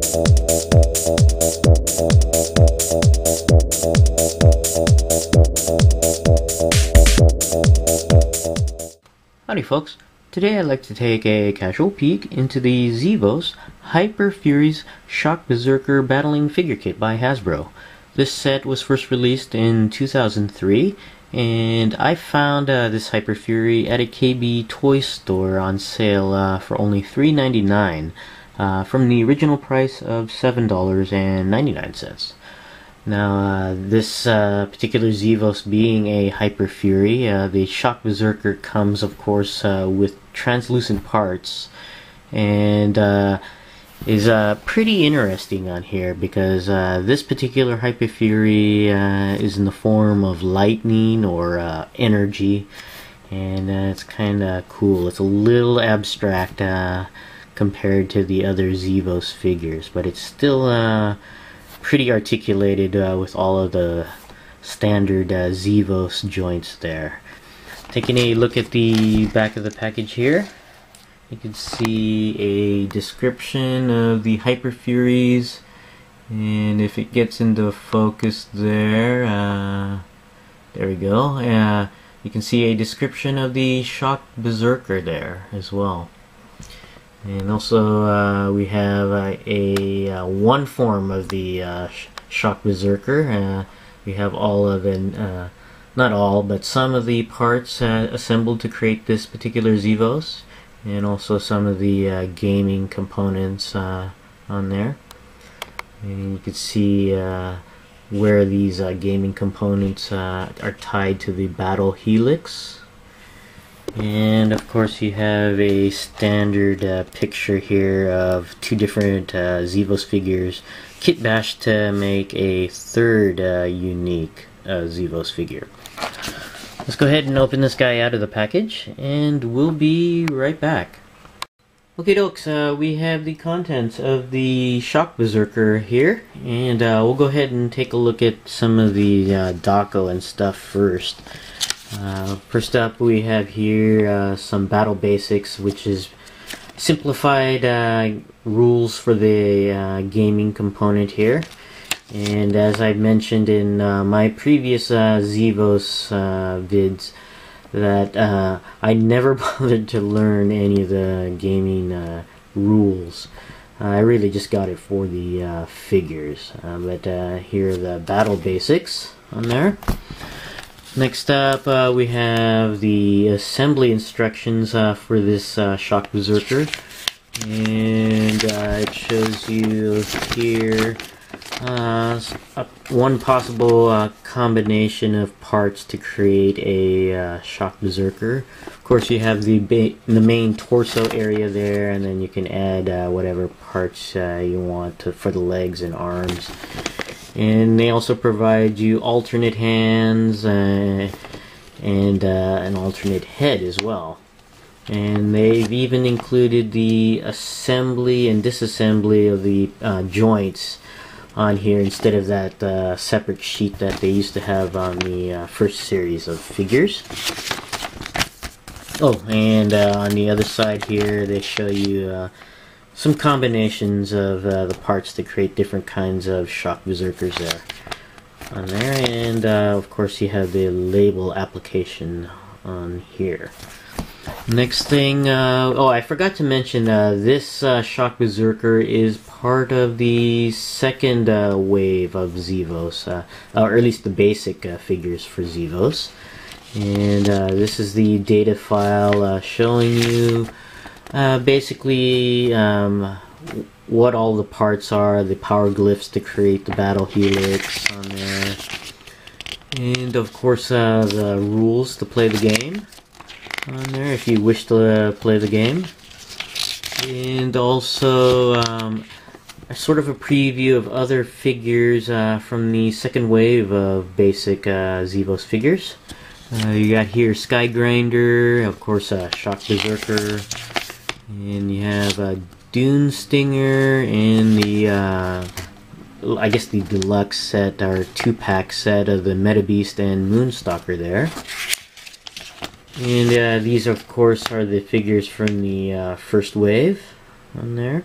Howdy folks, today I'd like to take a casual peek into the Xevoz Hyperfuries Shock Berserker Battling Figure Kit by Hasbro. This set was first released in 2003, and I found this Hyperfury at a KB toy store on sale for only $3.99 from the original price of $7.99. Now, this particular Xevoz being a Hyperfury, the Shock Berserker comes, of course, with translucent parts, and is pretty interesting on here because this particular Hyperfury is in the form of lightning or energy, and it's kind of cool. It's a little abstract compared to the other Xevoz figures, but it's still pretty articulated with all of the standard Xevoz joints there. Taking a look at the back of the package here, you can see a description of the Hyperfuries, and if it gets into focus there, there we go. You can see a description of the Shock Berserker there as well. And also we have a one form of the Shock Berserker. We have all of the, not all, but some of the parts assembled to create this particular Xevoz, and also some of the gaming components on there. And you can see where these gaming components are tied to the battle helix. And of course you have a standard picture here of two different Xevoz figures kit bashed to make a third unique Xevoz figure. Let's go ahead and open this guy out of the package, and we'll be right back. Okay dokes, we have the contents of the Shock Berserker here, and we'll go ahead and take a look at some of the Daco and stuff first. First up, we have here some battle basics, which is simplified rules for the gaming component here. And as I mentioned in my previous Xevoz vids, that I never bothered to learn any of the gaming rules. I really just got it for the figures. But here are the battle basics on there. Next up, we have the assembly instructions for this Shock Berserker, and it shows you here one possible combination of parts to create a Shock Berserker. Of course, you have the main torso area there, and then you can add whatever parts you want for the legs and arms. And they also provide you alternate hands and an alternate head as well. And they've even included the assembly and disassembly of the joints on here instead of that separate sheet that they used to have on the first series of figures. Oh, and on the other side here they show you some combinations of the parts to create different kinds of Shock Berserkers there on there, and of course you have the label application on here. Next thing, oh, I forgot to mention this Shock Berserker is part of the second wave of Xevoz, or at least the basic figures for Xevoz. And this is the data file showing you basically what all the parts are, the power glyphs to create the battle helix on there, and of course the rules to play the game on there if you wish to play the game, and also sort of a preview of other figures from the second wave of basic Xevoz figures. You got here Sky Grinder, of course Shock Berserker, and you have a Dune Stinger in the I guess the deluxe set or 2-pack set of the Meta Beast and Moonstalker there. And these of course are the figures from the first wave on there.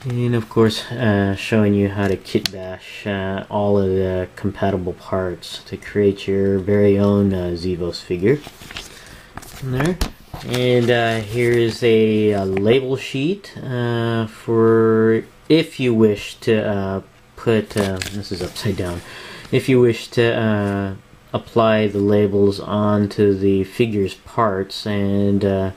And of course, showing you how to kit bash all of the compatible parts to create your very own Xevoz figure. In there. And here is a label sheet for if you wish to put, this is upside down, if you wish to apply the labels onto the figure's parts. And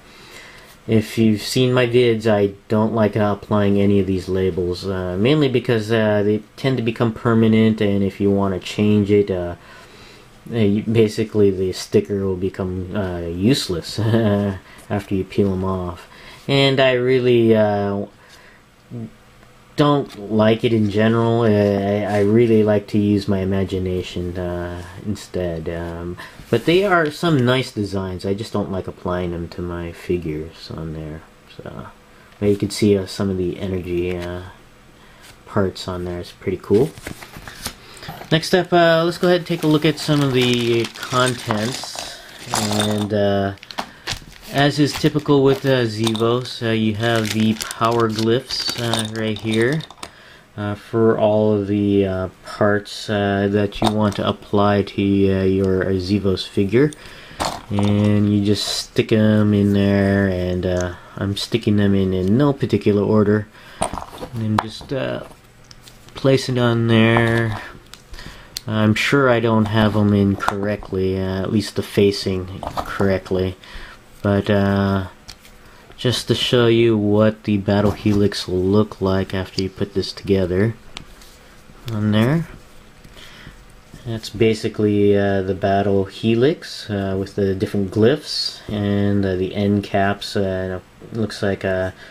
if you've seen my vids, I don't like applying any of these labels, mainly because they tend to become permanent, and if you want to change it, basically the sticker will become useless after you peel them off. And I really don't like it in general. I really like to use my imagination instead. But they are some nice designs. I just don't like applying them to my figures on there. So, but you can see some of the energy parts on there. It's pretty cool. Next up, let's go ahead and take a look at some of the contents. And as is typical with Xevoz, you have the power glyphs right here for all of the parts that you want to apply to your Xevoz figure. And you just stick them in there, and I'm sticking them in no particular order. And then just place it on there. I'm sure I don't have them in correctly, at least the facing correctly. But just to show you what the battle helix will look like after you put this together on there. That's basically the battle helix with the different glyphs and the end caps. It looks like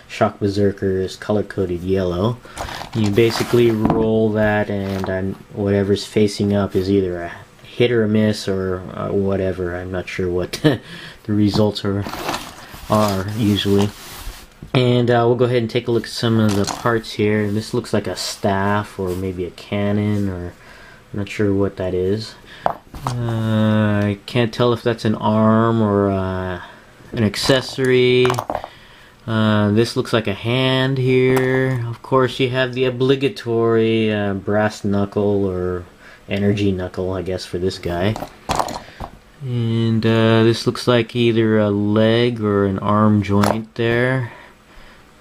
Shock Berserker is color-coded yellow. You basically roll that, and whatever's facing up is either a hit or a miss or whatever. I'm not sure what the results are usually. And we'll go ahead and take a look at some of the parts here. And this looks like a staff or maybe a cannon, or I'm not sure what that is. I can't tell if that's an arm or an accessory. This looks like a hand here. Of course, you have the obligatory brass knuckle or energy knuckle, I guess, for this guy. And this looks like either a leg or an arm joint there.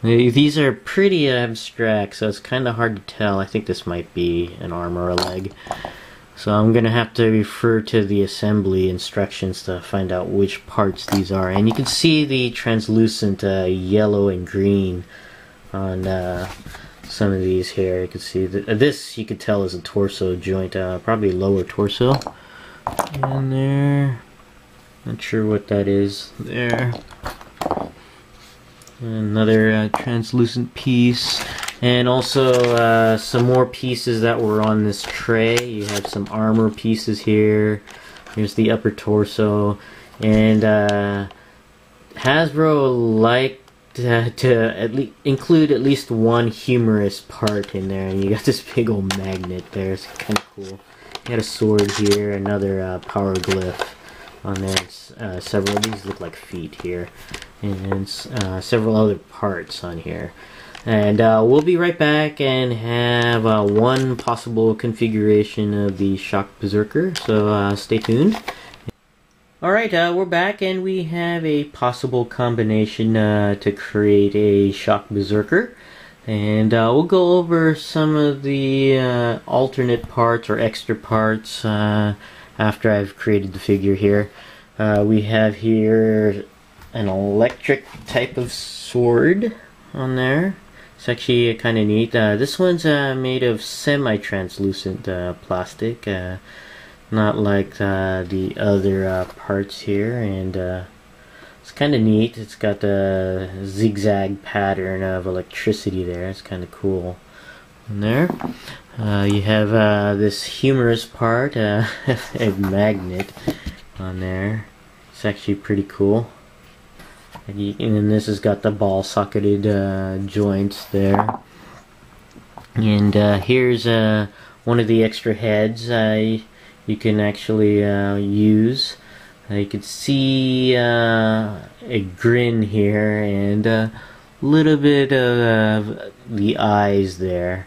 These are pretty abstract, so it's kind of hard to tell. I think this might be an arm or a leg. So I'm going to have to refer to the assembly instructions to find out which parts these are. And you can see the translucent yellow and green on some of these here. You can see this, you could tell, is a torso joint, probably lower torso. And there, not sure what that is there. Another translucent piece, and also some more pieces that were on this tray. You have some armor pieces here. Here's the upper torso, and Hasbro liked to include at least one humorous part in there, and you got this big old magnet there. It's kind of cool. You got a sword here, another power glyph on there. Several of these look like feet here, and several other parts on here. And we'll be right back and have one possible configuration of the Shock Berserker, so stay tuned. Alright, we're back, and we have a possible combination to create a Shock Berserker. And we'll go over some of the alternate parts or extra parts after I've created the figure here. We have here an electric type of sword on there. It's actually kind of neat. This one's made of semi-translucent plastic, not like the other parts here, and it's kind of neat. It's got a zigzag pattern of electricity there. It's kind of cool. And there, you have this humorous part, a magnet on there. It's actually pretty cool. And then this has got the ball socketed joints there. And here's one of the extra heads you can actually use. You can see a grin here, and a little bit of the eyes there.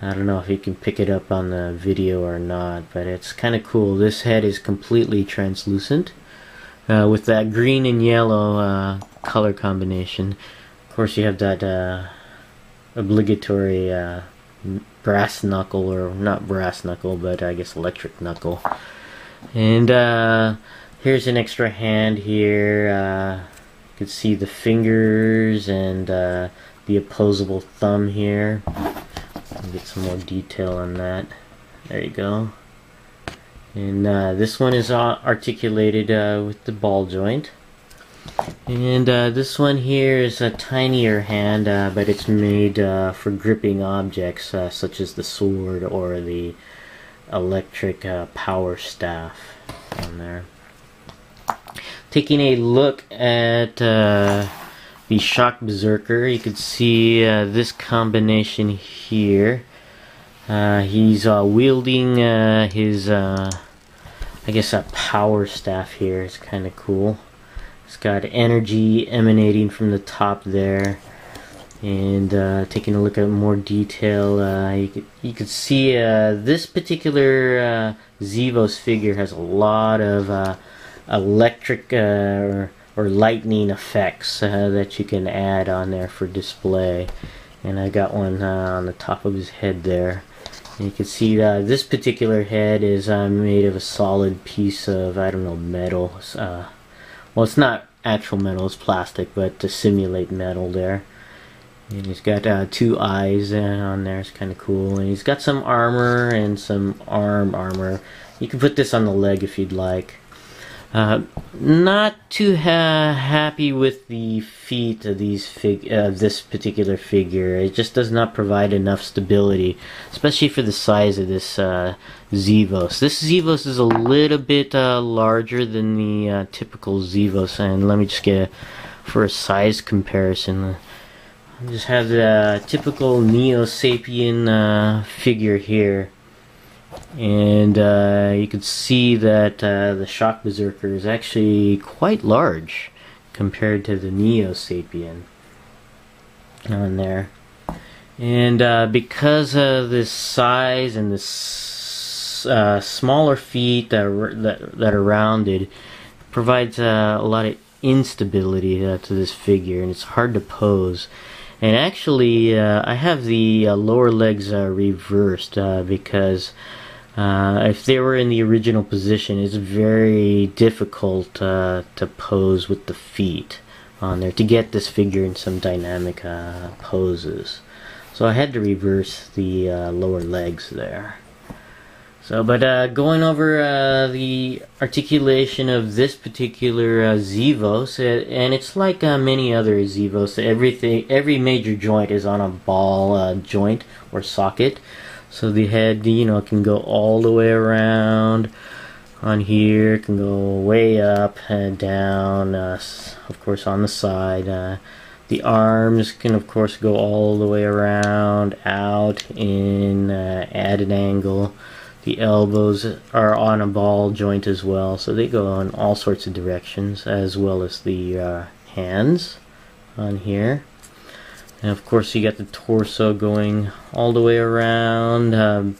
I don't know if you can pick it up on the video or not, but it's kind of cool. This head is completely translucent with that green and yellow color combination. Of course, you have that obligatory brass knuckle, or not brass knuckle, but I guess electric knuckle. And here's an extra hand here. You can see the fingers and the opposable thumb here. I'll get some more detail on that. There you go. And this one is articulated with the ball joint. And this one here is a tinier hand, but it's made for gripping objects such as the sword or the electric power staff on there. Taking a look at the Shock Berserker, you can see this combination here. He's wielding his, I guess, a power staff here. It's kind of cool. It's got energy emanating from the top there. And taking a look at more detail, you could see this particular Xevoz figure has a lot of electric or lightning effects that you can add on there for display. And I got one on the top of his head there. And you can see this particular head is made of a solid piece of, I don't know, metal. Well, it's not actual metal, it's plastic, but to simulate metal there. And he's got two eyes on there. It's kind of cool. And he's got some armor and some arm armor. You can put this on the leg if you'd like. Not too happy with the feet of this particular figure. It just does not provide enough stability, especially for the size of this Xevoz. This Xevoz is a little bit larger than the typical Xevoz, and let me just get for a size comparison. I just have the typical Neo Sapien figure here. And you can see that the Shock Berserker is actually quite large compared to the Neo Sapien on there. And because of this size and this smaller feet that are rounded, it provides a lot of instability to this figure, and it's hard to pose. And actually, I have the lower legs reversed because if they were in the original position, it's very difficult to pose with the feet on there to get this figure in some dynamic poses. So I had to reverse the lower legs there. So, but going over the articulation of this particular Xevoz, and it's like many other Xevoz. Every major joint is on a ball joint or socket. So the head, can go all the way around on here, can go way up and down, of course on the side. The arms can of course go all the way around, out, in, at an angle. The elbows are on a ball joint as well, so they go in all sorts of directions, as well as the hands on here. And of course you got the torso going all the way around,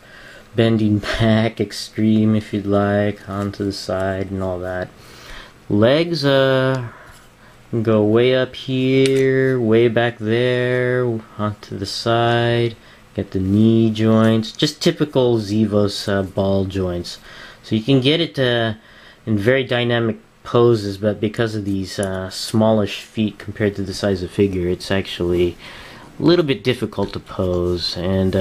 bending back extreme if you'd like, onto the side and all that. Legs go way up here, way back there, onto the side. Get the knee joints, just typical Xevoz ball joints. So you can get it in very dynamic poses, but because of these smallish feet compared to the size of the figure, it's actually a little bit difficult to pose. And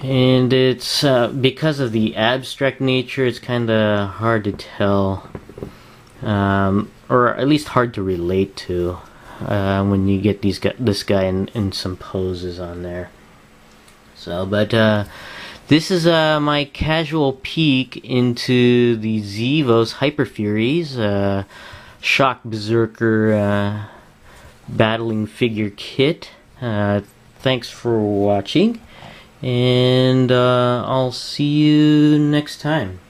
it's because of the abstract nature, it's kind of hard to tell, or at least hard to relate to when you get this guy in some poses on there. So, but this is my casual peek into the Xevoz Hyperfuries Shock Berserker battling figure kit. Thanks for watching, and I'll see you next time.